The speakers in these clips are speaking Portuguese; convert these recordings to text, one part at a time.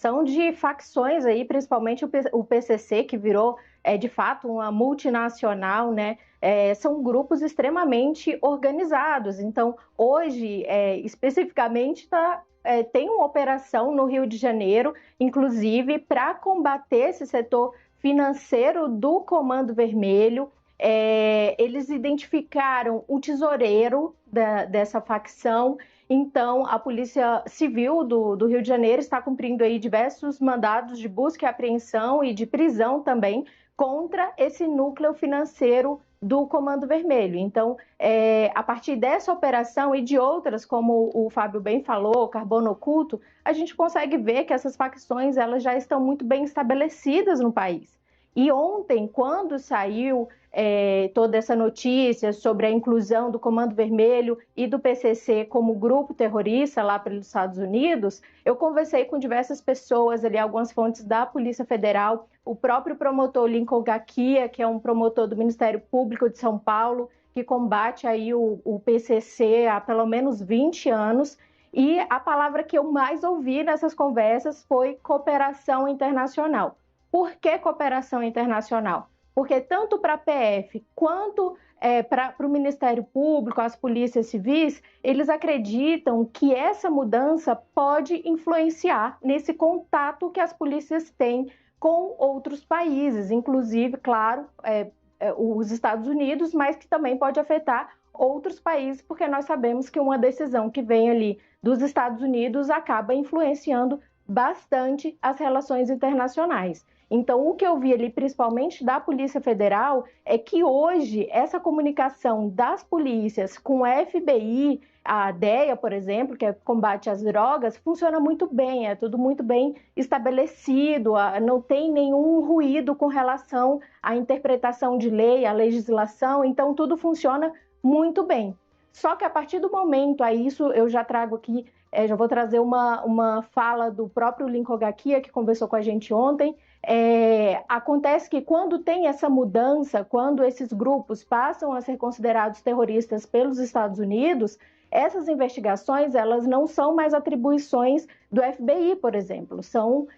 são de facções aí, principalmente o PCC, que virou de fato uma multinacional, né? São grupos extremamente organizados. Então, hoje, especificamente, tem uma operação no Rio de Janeiro, inclusive, para combater esse setor financeiro do Comando Vermelho. Eles identificaram o tesoureiro dessa facção. Então, a Polícia Civil do Rio de Janeiro está cumprindo aí diversos mandados de busca e apreensão e de prisão também contra esse núcleo financeiro do Comando Vermelho. Então, a partir dessa operação e de outras, como o Fábio bem falou, Carbono Oculto, a gente consegue ver que essas facções elas já estão muito bem estabelecidas no país. E ontem, quando saiu toda essa notícia sobre a inclusão do Comando Vermelho e do PCC como grupo terrorista lá pelos Estados Unidos, eu conversei com diversas pessoas ali, algumas fontes da Polícia Federal, o próprio promotor Lincoln Gakia, que é um promotor do Ministério Público de São Paulo, que combate aí o PCC há pelo menos 20 anos, e a palavra que eu mais ouvi nessas conversas foi cooperação internacional. Por que cooperação internacional? Porque tanto para a PF quanto para o Ministério Público, as polícias civis, eles acreditam que essa mudança pode influenciar nesse contato que as polícias têm com outros países, inclusive, claro, os Estados Unidos, mas que também pode afetar outros países, porque nós sabemos que uma decisão que vem ali dos Estados Unidos acaba influenciando bastante as relações internacionais. Então, o que eu vi ali, principalmente da Polícia Federal, é que hoje essa comunicação das polícias com a FBI, a DEA, por exemplo, que é combate às drogas, funciona muito bem, é tudo muito bem estabelecido, não tem nenhum ruído com relação à interpretação de lei, à legislação, então tudo funciona muito bem. Só que a partir do momento, aí isso eu já trago aqui, já vou trazer uma fala do próprio Lincoln Gakia, que conversou com a gente ontem. Acontece que quando tem essa mudança, quando esses grupos passam a ser considerados terroristas pelos Estados Unidos, essas investigações elas não são mais atribuições do FBI, por exemplo,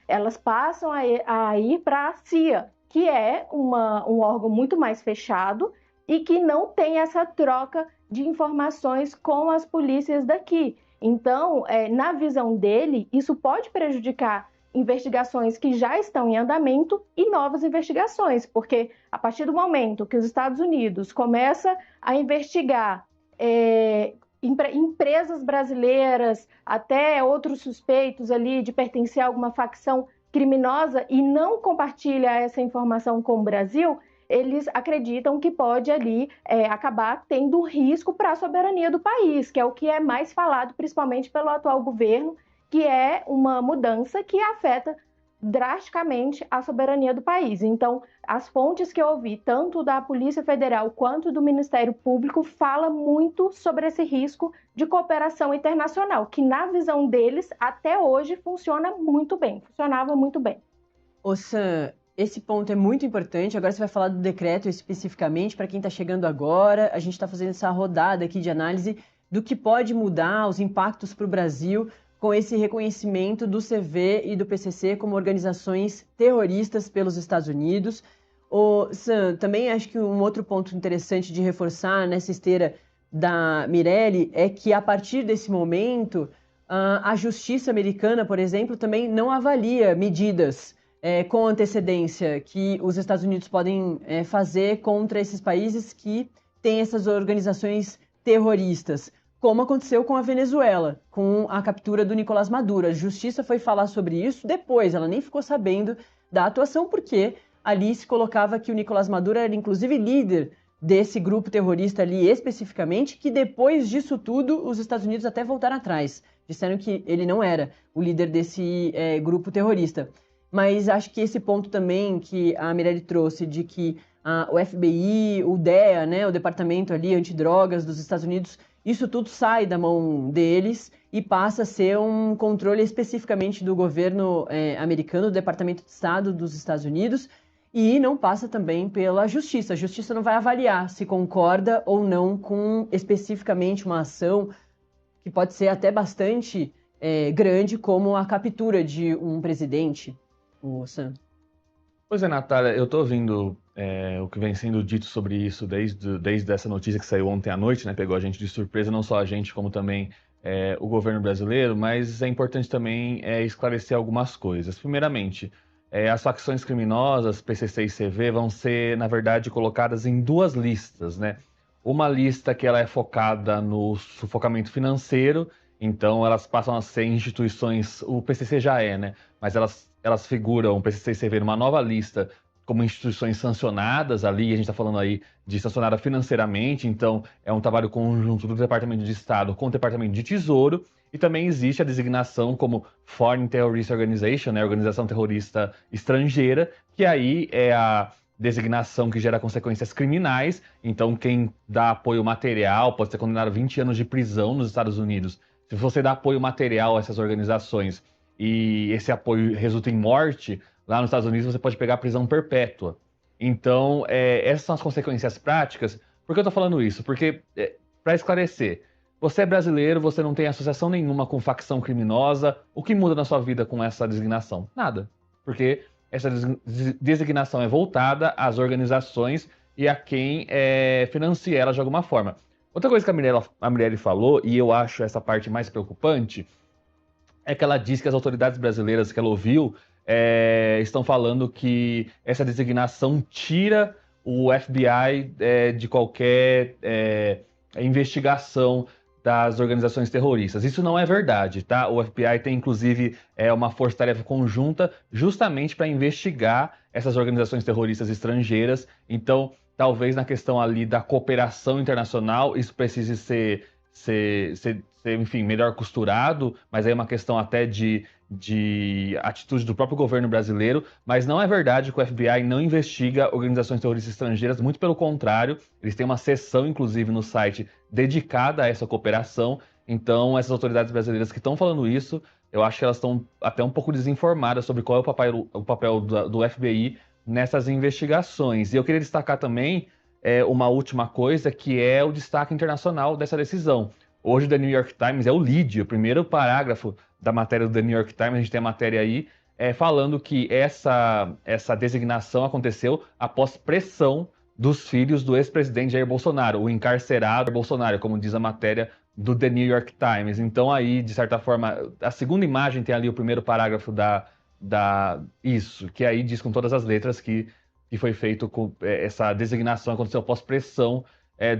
elas passam a ir para a CIA, que é um órgão muito mais fechado e que não tem essa troca de informações com as polícias daqui. Então, na visão dele, isso pode prejudicar investigações que já estão em andamento e novas investigações, porque a partir do momento que os Estados Unidos começa a investigar empresas brasileiras, até outros suspeitos ali de pertencer a alguma facção criminosa e não compartilha essa informação com o Brasil, eles acreditam que pode ali acabar tendo risco para a soberania do país, que é o que é mais falado, principalmente pelo atual governo, que é uma mudança que afeta drasticamente a soberania do país. Então, as fontes que eu ouvi, tanto da Polícia Federal quanto do Ministério Público, falam muito sobre esse risco de cooperação internacional, que na visão deles, até hoje, funcionava muito bem. Ô Sam, esse ponto é muito importante. Agora você vai falar do decreto especificamente, para quem está chegando agora. A gente está fazendo essa rodada aqui de análise do que pode mudar, os impactos para o Brasil, com esse reconhecimento do CV e do PCC como organizações terroristas pelos Estados Unidos. Sam, também acho que um outro ponto interessante de reforçar nessa esteira da Mirelle é que, a partir desse momento, a justiça americana, por exemplo, também não avalia medidas com antecedência que os Estados Unidos podem fazer contra esses países que têm essas organizações terroristas, como aconteceu com a Venezuela, com a captura do Nicolás Maduro. A justiça foi falar sobre isso depois, ela nem ficou sabendo da atuação, porque ali se colocava que o Nicolás Maduro era inclusive líder desse grupo terrorista ali especificamente, que depois disso tudo os Estados Unidos até voltaram atrás, disseram que ele não era o líder desse grupo terrorista. Mas acho que esse ponto também que a Mirelle trouxe, de que o FBI, o DEA, né, o Departamento ali antidrogas dos Estados Unidos, isso tudo sai da mão deles e passa a ser um controle especificamente do governo americano, do Departamento de Estado dos Estados Unidos, e não passa também pela justiça. A justiça não vai avaliar se concorda ou não com especificamente uma ação que pode ser até bastante grande como a captura de um presidente, o Sam. Pois é, Natália, eu tô ouvindo o que vem sendo dito sobre isso desde essa notícia que saiu ontem à noite, né? Pegou a gente de surpresa, não só a gente, como também o governo brasileiro, mas é importante também esclarecer algumas coisas. Primeiramente, as facções criminosas, PCC e CV, vão ser, na verdade, colocadas em duas listas, né? Uma lista que ela é focada no sufocamento financeiro, então elas passam a ser instituições, o PCC já é, né? Mas elas figuram, o PCC e CV, numa nova lista como instituições sancionadas ali, a gente está falando aí de sancionada financeiramente, então é um trabalho conjunto do Departamento de Estado com o Departamento de Tesouro, e também existe a designação como Foreign Terrorist Organization, né, organização terrorista estrangeira, que aí é a designação que gera consequências criminais, então quem dá apoio material pode ser condenado a 20 anos de prisão nos Estados Unidos. Se você dá apoio material a essas organizações e esse apoio resulta em morte, lá nos Estados Unidos você pode pegar prisão perpétua. Então, essas são as consequências práticas. Por que eu tô falando isso? Porque, para esclarecer, você é brasileiro, você não tem associação nenhuma com facção criminosa. O que muda na sua vida com essa designação? Nada. Porque essa designação é voltada às organizações e a quem financia elas de alguma forma. Outra coisa que a Mirelle falou, e eu acho essa parte mais preocupante, é que ela diz que as autoridades brasileiras que ela ouviu estão falando que essa designação tira o FBI de qualquer investigação das organizações terroristas. Isso não é verdade, tá? O FBI tem, inclusive, uma força-tarefa conjunta justamente para investigar essas organizações terroristas estrangeiras. Então, talvez na questão ali da cooperação internacional, isso precise ser enfim, melhor costurado, mas aí é uma questão até de atitude do próprio governo brasileiro, mas não é verdade que o FBI não investiga organizações terroristas estrangeiras, muito pelo contrário, eles têm uma seção, inclusive, no site dedicada a essa cooperação. Então, essas autoridades brasileiras que estão falando isso, eu acho que elas estão até um pouco desinformadas sobre qual é o papel do FBI nessas investigações. E eu queria destacar também uma última coisa, que é o destaque internacional dessa decisão. Hoje o The New York Times é o lead, o primeiro parágrafo da matéria do The New York Times, a gente tem a matéria aí, falando que essa designação aconteceu após pressão dos filhos do ex-presidente Jair Bolsonaro, o encarcerado Bolsonaro, como diz a matéria do The New York Times. Então aí, de certa forma, a segunda imagem tem ali o primeiro parágrafo isso, que aí diz com todas as letras que foi feito com essa designação, aconteceu após pressão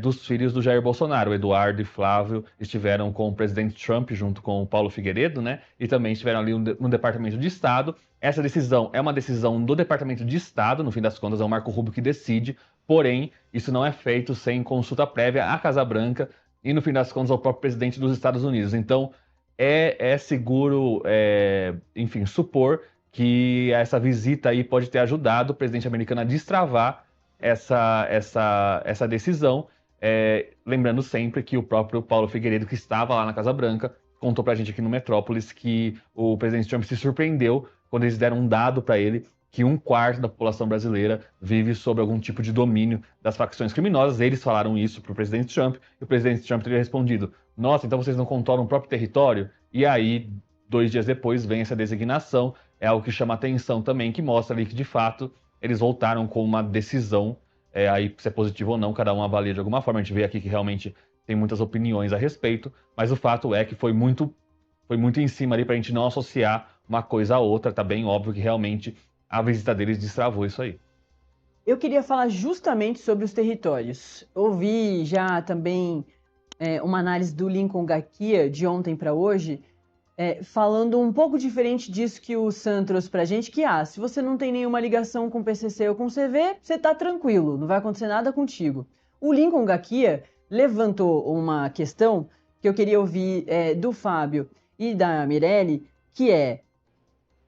dos filhos do Jair Bolsonaro. O Eduardo e Flávio estiveram com o presidente Trump junto com o Paulo Figueiredo, né? E também estiveram ali no Departamento de Estado. Essa decisão é uma decisão do Departamento de Estado, no fim das contas é o Marco Rubio que decide, porém, isso não é feito sem consulta prévia à Casa Branca e, no fim das contas, ao próprio presidente dos Estados Unidos. Então, é seguro, enfim, supor que essa visita aí pode ter ajudado o presidente americano a destravar essa decisão, lembrando sempre que o próprio Paulo Figueiredo, que estava lá na Casa Branca, contou pra gente aqui no Metrópolis que o presidente Trump se surpreendeu quando eles deram um dado para ele que 1/4 da população brasileira vive sob algum tipo de domínio das facções criminosas. Eles falaram isso pro presidente Trump, e o presidente Trump teria respondido: nossa, então vocês não controlam o próprio território? E aí, 2 dias depois, vem essa designação. É algo que chama atenção também, que mostra ali que, de fato, eles voltaram com uma decisão, aí se é positivo ou não, cada um avalia de alguma forma. A gente vê aqui que realmente tem muitas opiniões a respeito, mas o fato é que foi muito em cima ali pra gente não associar uma coisa a outra. Tá bem óbvio que realmente a visita deles destravou isso aí. Eu queria falar justamente sobre os territórios. Ouvi já também uma análise do Lincoln Gakia de ontem para hoje, falando um pouco diferente disso que o Sam trouxe pra gente, que se você não tem nenhuma ligação com o PCC ou com o CV, você tá tranquilo, não vai acontecer nada contigo. O Lincoln Gakia levantou uma questão que eu queria ouvir do Fábio e da Mirelle, que é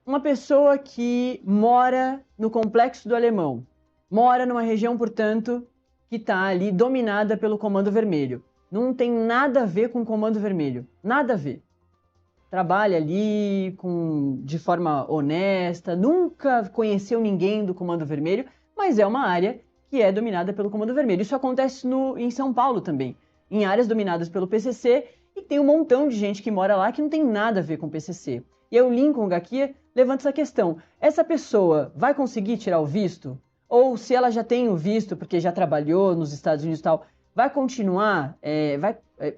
uma pessoa que mora no Complexo do Alemão, mora numa região, portanto, que está ali dominada pelo Comando Vermelho. Não tem nada a ver com o Comando Vermelho, nada a ver. Trabalha ali de forma honesta, nunca conheceu ninguém do Comando Vermelho, mas é uma área que é dominada pelo Comando Vermelho. Isso acontece em São Paulo também, em áreas dominadas pelo PCC E tem um montão de gente que mora lá que não tem nada a ver com o PCC. E aí o Lincoln Gakia levanta essa questão. Essa pessoa vai conseguir tirar o visto? Ou se ela já tem o visto, porque já trabalhou nos Estados Unidos e tal, vai continuar?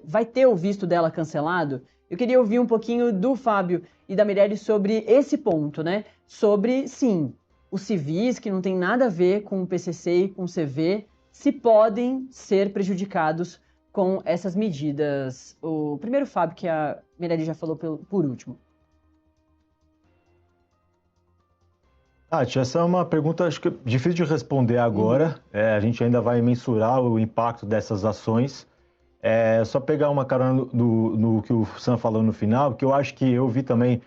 Vai ter o visto dela cancelado? Eu queria ouvir um pouquinho do Fábio e da Mirelle sobre esse ponto, né? Sobre, sim, os civis que não tem nada a ver com o PCC e com o CV, se podem ser prejudicados com essas medidas. O primeiro Fábio, que a Mirelle já falou por último. Tia, essa é uma pergunta, acho que difícil de responder agora. A gente ainda vai mensurar o impacto dessas ações. Só pegar uma carona no que o Sam falou no final, que eu acho que eu vi também,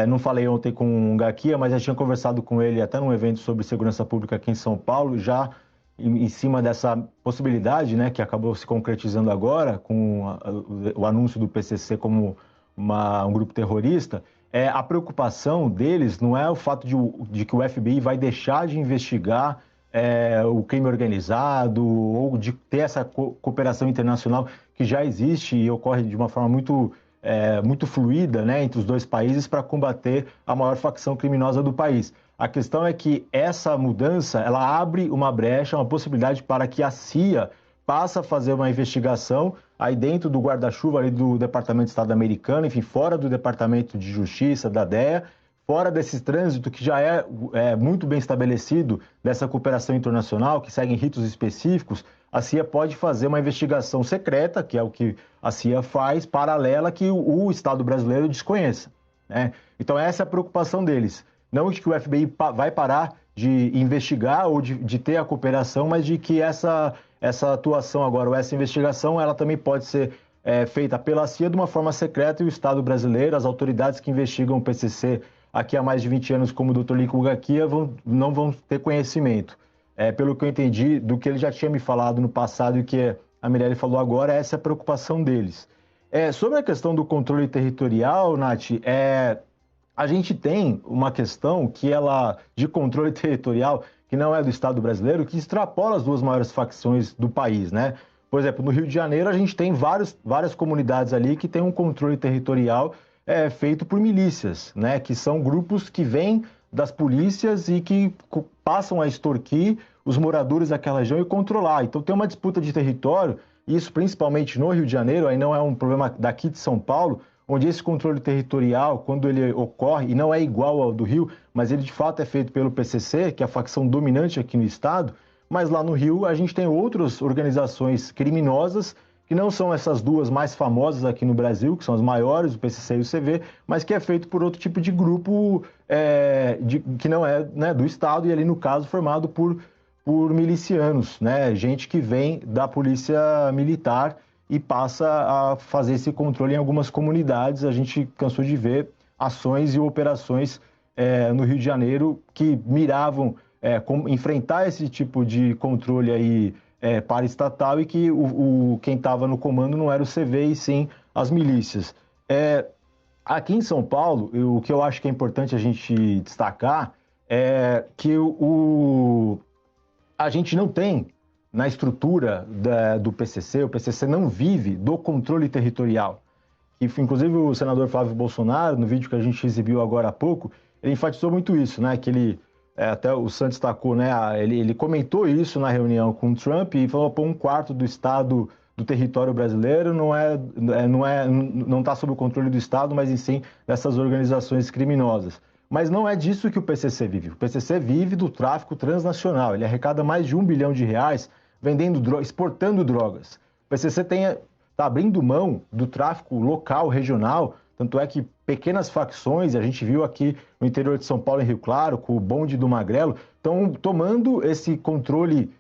não falei ontem com o Gakia, mas já tinha conversado com ele até num evento sobre segurança pública aqui em São Paulo, já em cima dessa possibilidade, né, que acabou se concretizando agora com o anúncio do PCC como um grupo terrorista. A preocupação deles não é o fato de que o FBI vai deixar de investigar o crime organizado ou de ter essa cooperação internacional que já existe e ocorre de uma forma muito fluida, né, entre os dois países para combater a maior facção criminosa do país. A questão é que essa mudança ela abre uma brecha, uma possibilidade para que a CIA passe a fazer uma investigação aí dentro do guarda-chuva ali do Departamento de Estado americano, enfim, fora do Departamento de Justiça, da DEA, fora desse trânsito que já é muito bem estabelecido dessa cooperação internacional, que seguem ritos específicos, a CIA pode fazer uma investigação secreta, que é o que a CIA faz, paralela, que o Estado brasileiro desconheça, né? Então essa é a preocupação deles. Não de que o FBI vai parar de investigar ou de ter a cooperação, mas de que essa atuação agora, ou essa investigação, ela também pode ser feita pela CIA de uma forma secreta e o Estado brasileiro, as autoridades que investigam o PCC aqui há mais de 20 anos, como o Dr. Lincoln Gakia, não vão ter conhecimento. Pelo que eu entendi do que ele já tinha me falado no passado e que a Mirelle falou agora, essa é a preocupação deles. Sobre a questão do controle territorial, Nath, a gente tem uma questão de controle territorial que não é do Estado brasileiro, que extrapola as duas maiores facções do país, né? Por exemplo, no Rio de Janeiro, a gente tem várias comunidades ali que têm um controle territorial feito por milícias, né? Que são grupos que vêm das polícias e que passam a extorquir os moradores daquela região e controlar. Então tem uma disputa de território, e isso principalmente no Rio de Janeiro, aí não é um problema daqui de São Paulo, onde esse controle territorial, quando ele ocorre, e não é igual ao do Rio, mas ele de fato é feito pelo PCC, que é a facção dominante aqui no estado, mas lá no Rio a gente tem outras organizações criminosas, que não são essas duas mais famosas aqui no Brasil, que são as maiores, o PCC e o CV, mas que é feito por outro tipo de grupo que não é, né, do estado, e ali no caso formado por milicianos, né, gente que vem da polícia militar e passa a fazer esse controle em algumas comunidades. A gente cansou de ver ações e operações no Rio de Janeiro que miravam enfrentar esse tipo de controle aí paraestatal e que quem estava no comando não era o CV e sim as milícias. Aqui em São Paulo, o que eu acho que é importante a gente destacar é que a gente não tem na estrutura do PCC, o PCC não vive do controle territorial. E, inclusive, o senador Flávio Bolsonaro, no vídeo que a gente exibiu agora há pouco, ele enfatizou muito isso, né? Que ele, até o Santos destacou, né? Ele comentou isso na reunião com o Trump e falou, pô, 1/4 do estado do território brasileiro não está sob o controle do Estado, mas sim dessas organizações criminosas. Mas não é disso que o PCC vive. O PCC vive do tráfico transnacional. Ele arrecada mais de R$1 bilhão exportando drogas. O PCC está abrindo mão do tráfico local, regional, tanto é que pequenas facções, a gente viu aqui no interior de São Paulo, em Rio Claro, com o bonde do Magrelo, estão tomando esse controle,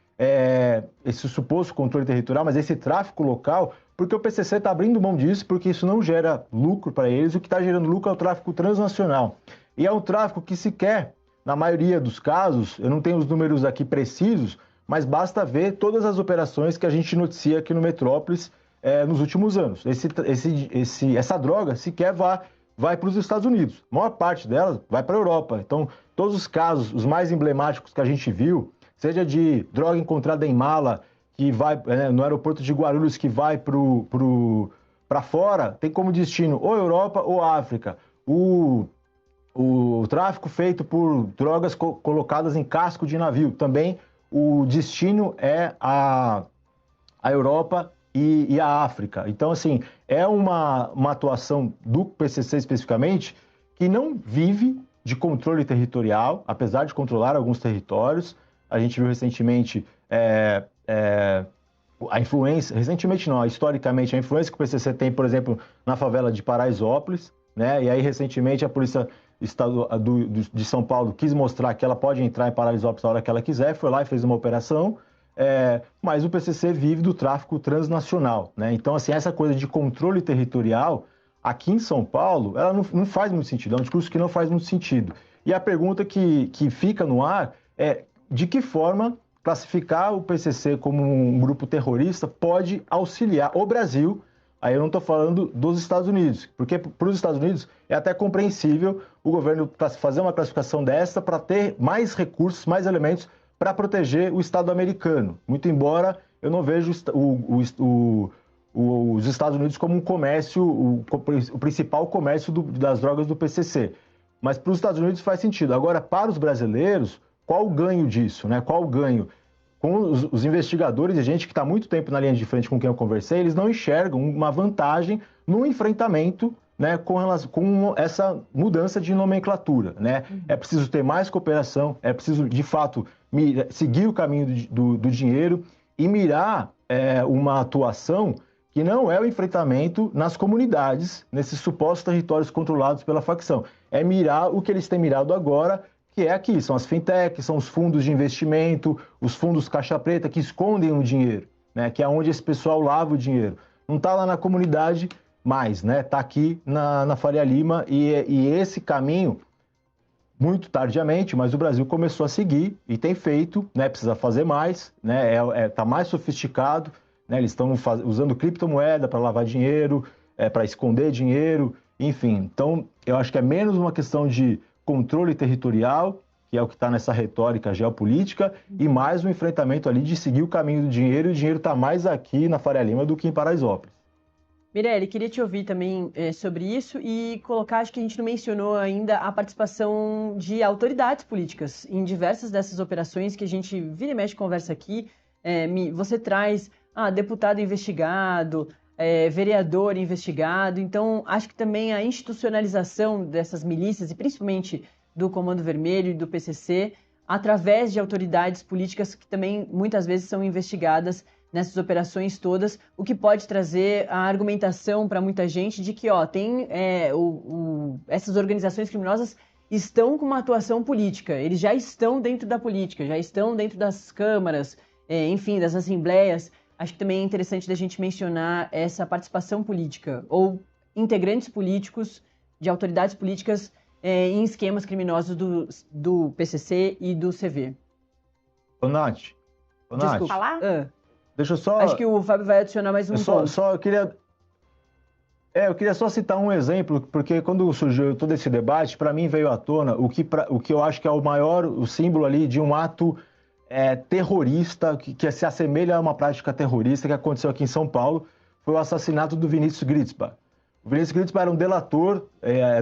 esse suposto controle territorial, mas esse tráfico local, porque o PCC está abrindo mão disso, porque isso não gera lucro para eles, o que está gerando lucro é o tráfico transnacional. E é um tráfico que sequer, na maioria dos casos, eu não tenho os números aqui precisos, mas basta ver todas as operações que a gente noticia aqui no Metrópolis nos últimos anos. Essa droga sequer vai para os Estados Unidos. A maior parte dela vai para a Europa. Então, todos os casos, os mais emblemáticos que a gente viu, seja de droga encontrada em mala, que vai no aeroporto de Guarulhos, que vai para para fora tem como destino ou Europa ou África. O tráfico feito por drogas colocadas em casco de navio, também o destino é a Europa e a África. Então, assim, é uma atuação do PCC especificamente que não vive de controle territorial, apesar de controlar alguns territórios. A gente viu recentemente a influência, recentemente não, historicamente, a influência que o PCC tem, por exemplo, na favela de Paraisópolis, né? E aí, recentemente, a Polícia de São Paulo quis mostrar que ela pode entrar em Paraisópolis a hora que ela quiser, foi lá e fez uma operação, mas o PCC vive do tráfico transnacional, né? Então, assim, essa coisa de controle territorial, aqui em São Paulo, ela não faz muito sentido, é um discurso que não faz muito sentido. E a pergunta que fica no ar é de que forma classificar o PCC como um grupo terrorista pode auxiliar o Brasil. Aí eu não estou falando dos Estados Unidos, porque para os Estados Unidos é até compreensível o governo fazer uma classificação dessa para ter mais recursos, mais elementos para proteger o Estado americano. Muito embora eu não vejo os Estados Unidos como um comércio, o principal comércio das drogas do PCC. Mas para os Estados Unidos faz sentido. Agora, para os brasileiros, qual o ganho disso, né? Qual o ganho? Com os investigadores e gente que está há muito tempo na linha de frente com quem eu conversei, eles não enxergam uma vantagem no enfrentamento, né, com essa mudança de nomenclatura, né? É preciso ter mais cooperação, é preciso, de fato, seguir o caminho do dinheiro e mirar uma atuação que não é o enfrentamento nas comunidades, nesses supostos territórios controlados pela facção. É mirar o que eles têm mirado agora, que é aqui, são as fintechs, são os fundos de investimento, os fundos caixa preta que escondem o dinheiro, né? Que é onde esse pessoal lava o dinheiro. Não está lá na comunidade mais, né? Está aqui na Faria Lima e esse caminho, muito tardiamente, mas o Brasil começou a seguir e tem feito, né? Precisa fazer mais, né? Tá mais sofisticado, né? Eles estão usando criptomoeda para lavar dinheiro, para esconder dinheiro, enfim. Então, eu acho que é menos uma questão de controle territorial, que é o que está nessa retórica geopolítica, e mais um enfrentamento ali de seguir o caminho do dinheiro, e o dinheiro está mais aqui na Faria Lima do que em Paraisópolis. Mirelle, queria te ouvir também sobre isso e colocar, acho que a gente não mencionou ainda a participação de autoridades políticas em diversas dessas operações que a gente vira e mexe conversa aqui. Você traz deputado investigado, vereador investigado, então acho que também a institucionalização dessas milícias e principalmente do Comando Vermelho e do PCC através de autoridades políticas que também muitas vezes são investigadas nessas operações todas, o que pode trazer a argumentação para muita gente de que essas organizações criminosas estão com uma atuação política, eles já estão dentro da política, já estão dentro das câmaras, enfim, das assembleias. Acho que também é interessante da gente mencionar essa participação política ou integrantes políticos de autoridades políticas em esquemas criminosos do PCC e do CV. Ô, Nath. Desculpa. Falar? Deixa eu só... Acho que o Fábio vai adicionar mais um ponto. Eu queria só citar um exemplo, porque quando surgiu todo esse debate, para mim veio à tona o que eu acho que é o símbolo ali de um ato terrorista, que se assemelha a uma prática terrorista que aconteceu aqui em São Paulo, foi o assassinato do Vinícius Gritzpa. O Vinícius Gritzpa era um delator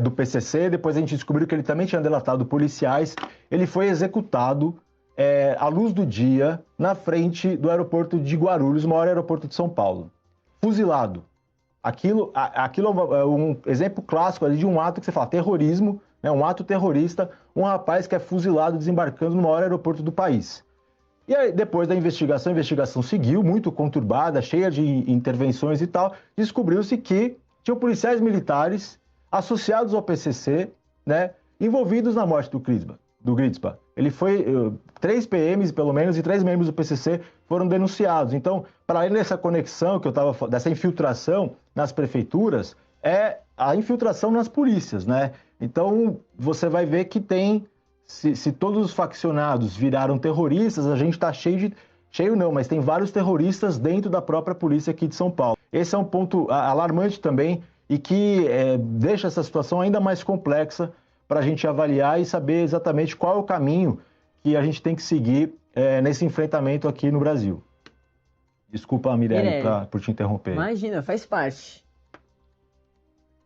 do PCC, depois a gente descobriu que ele também tinha delatado policiais. Ele foi executado à luz do dia, na frente do aeroporto de Guarulhos, o maior aeroporto de São Paulo. Fuzilado. Aquilo é um exemplo clássico ali de um ato que você fala, terrorismo, né, um ato terrorista, um rapaz que é fuzilado desembarcando no maior aeroporto do país. E aí, depois da investigação, a investigação seguiu, muito conturbada, cheia de intervenções e tal, descobriu-se que tinham policiais militares associados ao PCC, né, envolvidos na morte do Gritzpa. Ele foi... 3 PMs, pelo menos, e 3 membros do PCC foram denunciados. Então, para além dessa conexão que eu estava falando, dessa infiltração nas prefeituras, é a infiltração nas polícias, né? Então, você vai ver que tem... Se todos os faccionados viraram terroristas, a gente está cheio não, mas tem vários terroristas dentro da própria polícia aqui de São Paulo. Esse é um ponto alarmante também e que deixa essa situação ainda mais complexa para a gente avaliar e saber exatamente qual é o caminho que a gente tem que seguir nesse enfrentamento aqui no Brasil. Desculpa, Mirelle, por te interromper. Imagina, faz parte.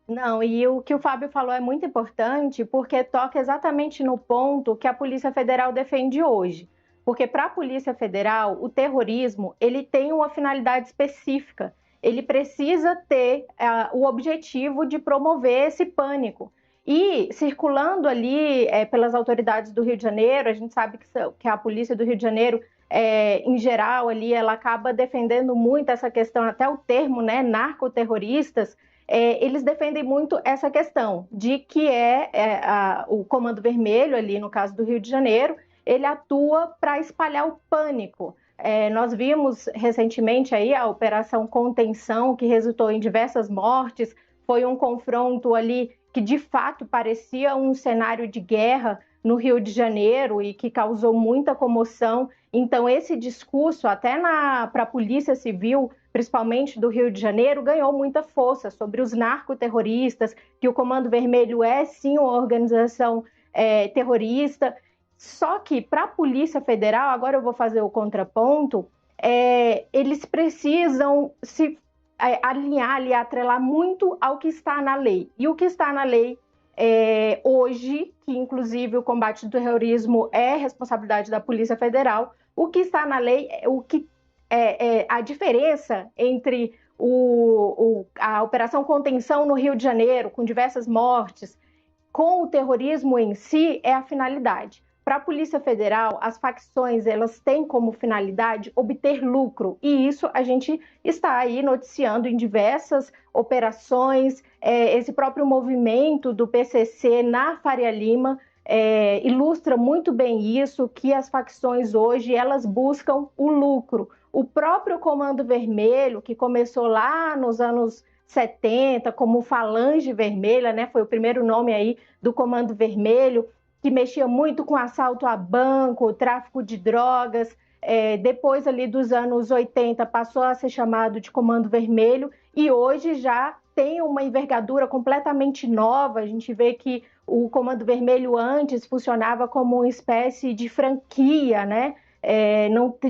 Não, e o que o Fábio falou é muito importante porque toca exatamente no ponto que a Polícia Federal defende hoje. Porque para a Polícia Federal, o terrorismo ele tem uma finalidade específica. Ele precisa ter o objetivo de promover esse pânico. E circulando ali pelas autoridades do Rio de Janeiro, a gente sabe que a Polícia do Rio de Janeiro, em geral, ali, ela acaba defendendo muito essa questão, até o termo, né, narcoterroristas. Eles defendem muito essa questão de que o Comando Vermelho, ali no caso do Rio de Janeiro, ele atua para espalhar o pânico. Nós vimos recentemente aí a Operação Contenção, que resultou em diversas mortes, foi um confronto ali que de fato parecia um cenário de guerra no Rio de Janeiro e que causou muita comoção. Então, esse discurso, até para a Polícia Civil, principalmente do Rio de Janeiro, ganhou muita força sobre os narcoterroristas, que o Comando Vermelho é sim uma organização terrorista. Só que para a Polícia Federal, agora eu vou fazer o contraponto, eles precisam se alinhar e atrelar muito ao que está na lei. E o que está na lei hoje, que inclusive o combate ao terrorismo é responsabilidade da Polícia Federal, o que está na lei, a diferença entre a Operação Contenção no Rio de Janeiro, com diversas mortes, com o terrorismo em si, é a finalidade. Para a Polícia Federal, as facções elas têm como finalidade obter lucro, e isso a gente está aí noticiando em diversas operações. Esse próprio movimento do PCC na Faria Lima ilustra muito bem isso, que as facções hoje elas buscam o lucro. O próprio Comando Vermelho, que começou lá nos anos 70 como Falange Vermelha, né, foi o primeiro nome aí do Comando Vermelho, que mexia muito com assalto a banco, tráfico de drogas. Depois ali dos anos 80 passou a ser chamado de Comando Vermelho e hoje já tem uma envergadura completamente nova. A gente vê que o Comando Vermelho antes funcionava como uma espécie de franquia, né?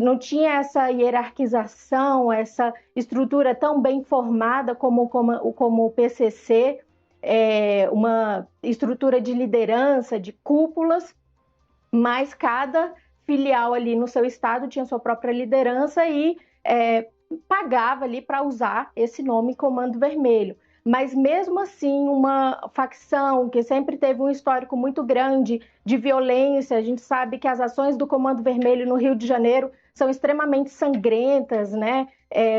Não tinha essa hierarquização, essa estrutura tão bem formada como o PCC, uma estrutura de liderança, de cúpulas, mas cada filial ali no seu estado tinha sua própria liderança e pagava ali para usar esse nome Comando Vermelho. Mas mesmo assim, uma facção que sempre teve um histórico muito grande de violência, a gente sabe que as ações do Comando Vermelho no Rio de Janeiro são extremamente sangrentas, né?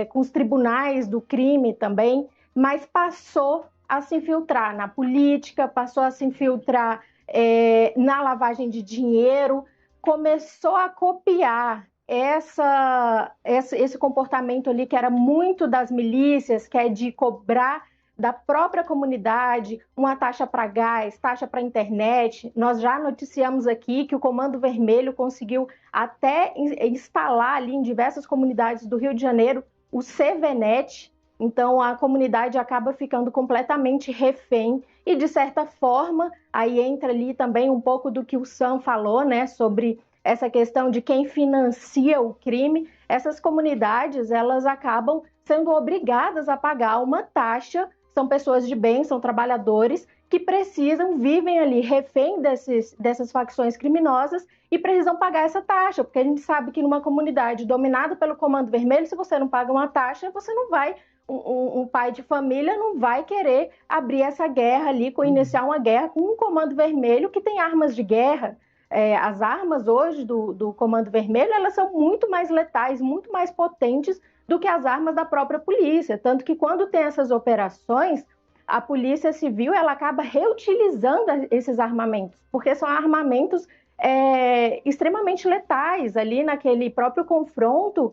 Com os tribunais do crime também, mas passou a se infiltrar na política, passou a se infiltrar na lavagem de dinheiro, começou a copiar esse comportamento ali que era muito das milícias, que é de cobrar da própria comunidade uma taxa para gás, taxa para internet. Nós já noticiamos aqui que o Comando Vermelho conseguiu até instalar ali em diversas comunidades do Rio de Janeiro o CVNet. Então a comunidade acaba ficando completamente refém e, de certa forma, aí entra ali também um pouco do que o Sam falou, né, sobre essa questão de quem financia o crime. Essas comunidades, elas acabam sendo obrigadas a pagar uma taxa. São pessoas de bem, são trabalhadores que vivem ali refém dessas facções criminosas e precisam pagar essa taxa, porque a gente sabe que numa comunidade dominada pelo Comando Vermelho, se você não paga uma taxa, você não vai, um pai de família não vai querer abrir essa guerra ali, iniciar uma guerra com um Comando Vermelho que tem armas de guerra. As armas hoje do Comando Vermelho, elas são muito mais letais, muito mais potentes do que as armas da própria polícia. Tanto que quando tem essas operações, a Polícia Civil ela acaba reutilizando esses armamentos, porque são armamentos extremamente letais. Ali naquele próprio confronto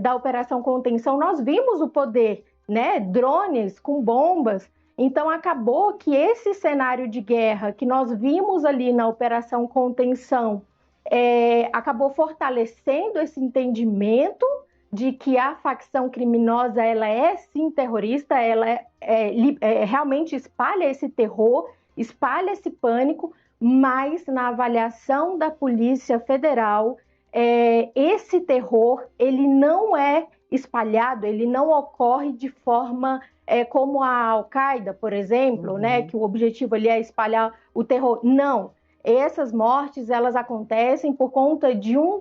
da Operação Contenção, nós vimos o poder, né? Drones com bombas. Então, acabou que esse cenário de guerra que nós vimos ali na Operação Contenção acabou fortalecendo esse entendimento de que a facção criminosa ela é sim terrorista, ela realmente espalha esse terror, espalha esse pânico, mas na avaliação da Polícia Federal, esse terror ele não é espalhado, ele não ocorre de forma como a Al-Qaeda, por exemplo, né, que o objetivo ali é espalhar o terror. Não, essas mortes elas acontecem por conta de um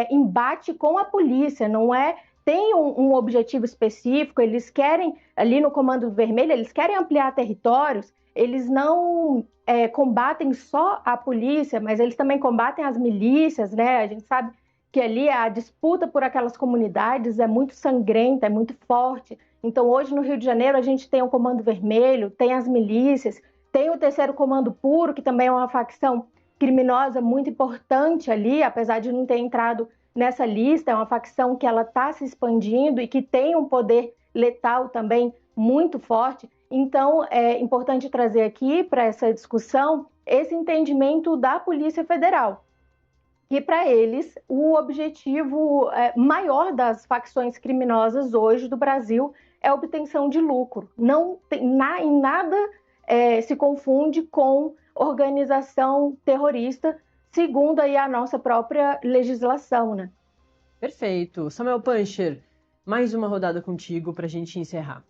embate com a polícia, não é? Tem um objetivo específico, eles querem, ali no Comando Vermelho, eles querem ampliar territórios, eles não combatem só a polícia, mas eles também combatem as milícias, né? A gente sabe que ali a disputa por aquelas comunidades é muito sangrenta, é muito forte. Então, hoje no Rio de Janeiro, a gente tem o Comando Vermelho, tem as milícias, tem o Terceiro Comando Puro, que também é uma facção criminosa muito importante ali, apesar de não ter entrado nessa lista, é uma facção que ela está se expandindo e que tem um poder letal também muito forte. Então, é importante trazer aqui para essa discussão esse entendimento da Polícia Federal, que para eles o objetivo maior das facções criminosas hoje do Brasil é a obtenção de lucro. Não tem, em nada se confunde com organização terrorista, segundo aí a nossa própria legislação, né? Perfeito. Samuel Puncher, mais uma rodada contigo para a gente encerrar.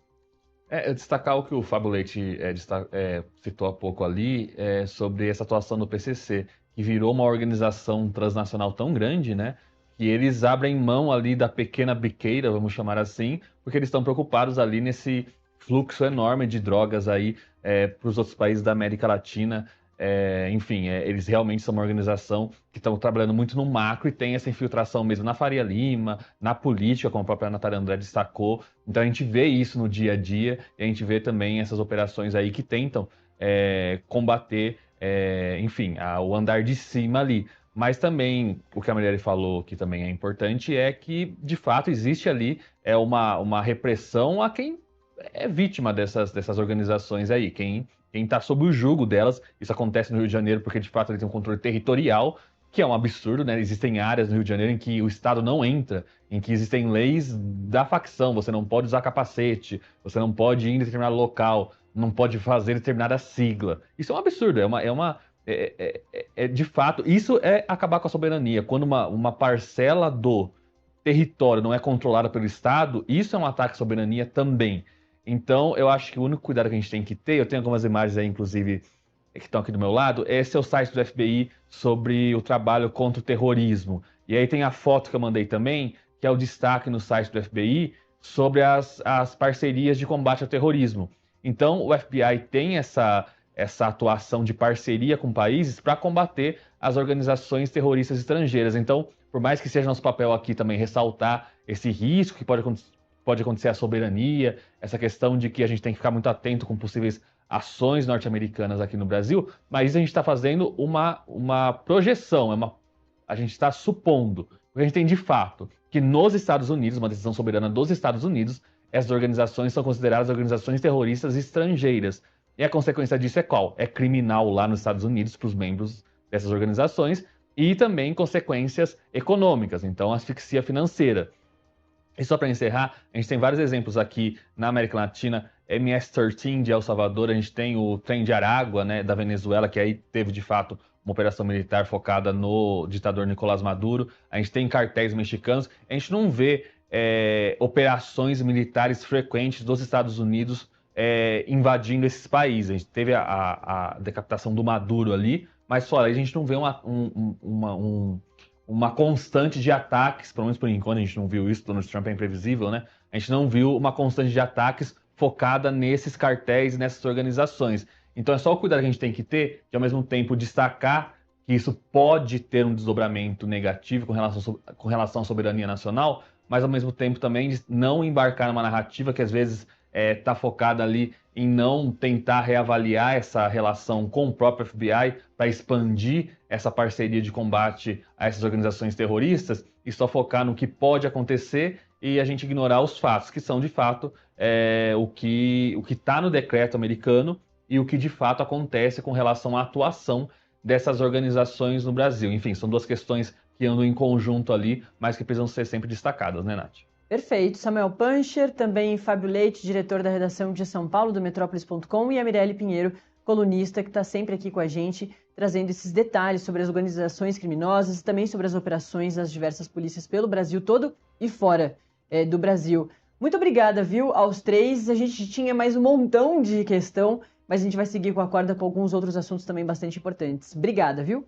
Destacar o que o Fábio Leite citou há pouco ali, sobre essa atuação do PCC, que virou uma organização transnacional tão grande, né, que eles abrem mão ali da pequena biqueira, vamos chamar assim, porque eles estão preocupados ali nesse fluxo enorme de drogas aí para os outros países da América Latina. Enfim, eles realmente são uma organização que estão trabalhando muito no macro e tem essa infiltração mesmo na Faria Lima, na política, como a própria Natália André destacou. Então a gente vê isso no dia a dia e a gente vê também essas operações aí que tentam combater, enfim, o andar de cima ali. Mas também, o que a Marielle falou que também é importante é que, de fato, existe ali uma repressão a quem é vítima dessas organizações aí, quem está sob o jugo delas. Isso acontece no Rio de Janeiro porque, de fato, ele tem um controle territorial, que é um absurdo, né? Existem áreas no Rio de Janeiro em que o Estado não entra, em que existem leis da facção, você não pode usar capacete, você não pode ir em determinado local, não pode fazer determinada sigla. Isso é um absurdo, de fato, isso é acabar com a soberania. Quando uma parcela do território não é controlada pelo Estado, isso é um ataque à soberania também. Então, eu acho que o único cuidado que a gente tem que ter, eu tenho algumas imagens aí, inclusive, que estão aqui do meu lado, esse é o site do FBI sobre o trabalho contra o terrorismo. E aí tem a foto que eu mandei também, que é o destaque no site do FBI sobre as parcerias de combate ao terrorismo. Então, o FBI tem essa atuação de parceria com países para combater as organizações terroristas estrangeiras. Então, por mais que seja nosso papel aqui também ressaltar esse risco que pode acontecer à soberania, essa questão de que a gente tem que ficar muito atento com possíveis ações norte-americanas aqui no Brasil, mas a gente está fazendo uma projeção, a gente está supondo, porque a gente tem de fato que nos Estados Unidos, uma decisão soberana dos Estados Unidos, essas organizações são consideradas organizações terroristas estrangeiras. E a consequência disso é qual? É criminal lá nos Estados Unidos para os membros dessas organizações e também consequências econômicas, então asfixia financeira. E só para encerrar, a gente tem vários exemplos aqui na América Latina, MS-13 de El Salvador, a gente tem o Trem de Aragua, né, da Venezuela, que aí teve de fato uma operação militar focada no ditador Nicolás Maduro, a gente tem cartéis mexicanos, a gente não vê operações militares frequentes dos Estados Unidos invadindo esses países. A gente teve a decapitação do Maduro ali, mas fora a gente não vê uma constante de ataques, pelo menos por enquanto a gente não viu isso, Donald Trump é imprevisível, né? A gente não viu uma constante de ataques focada nesses cartéis, nessas organizações. Então é só o cuidado que a gente tem que ter, de ao mesmo tempo destacar que isso pode ter um desdobramento negativo com relação à soberania nacional, mas ao mesmo tempo também de não embarcar numa narrativa que às vezes está focada ali em não tentar reavaliar essa relação com o próprio FBI para expandir essa parceria de combate a essas organizações terroristas e só focar no que pode acontecer e a gente ignorar os fatos, que são de fato o que está no decreto americano e o que de fato acontece com relação à atuação dessas organizações no Brasil. Enfim, são duas questões que andam em conjunto ali, mas que precisam ser sempre destacadas, né, Nath? Perfeito. Samuel Puncher, também Fábio Leite, diretor da redação de São Paulo, do Metrópolis.com, e a Mirelle Pinheiro, colunista, que está sempre aqui com a gente, trazendo esses detalhes sobre as organizações criminosas e também sobre as operações das diversas polícias pelo Brasil todo e fora. do Brasil. Muito obrigada, viu, aos três. A gente tinha mais um montão de questão, mas a gente vai seguir com a corda com alguns outros assuntos também bastante importantes. Obrigada, viu?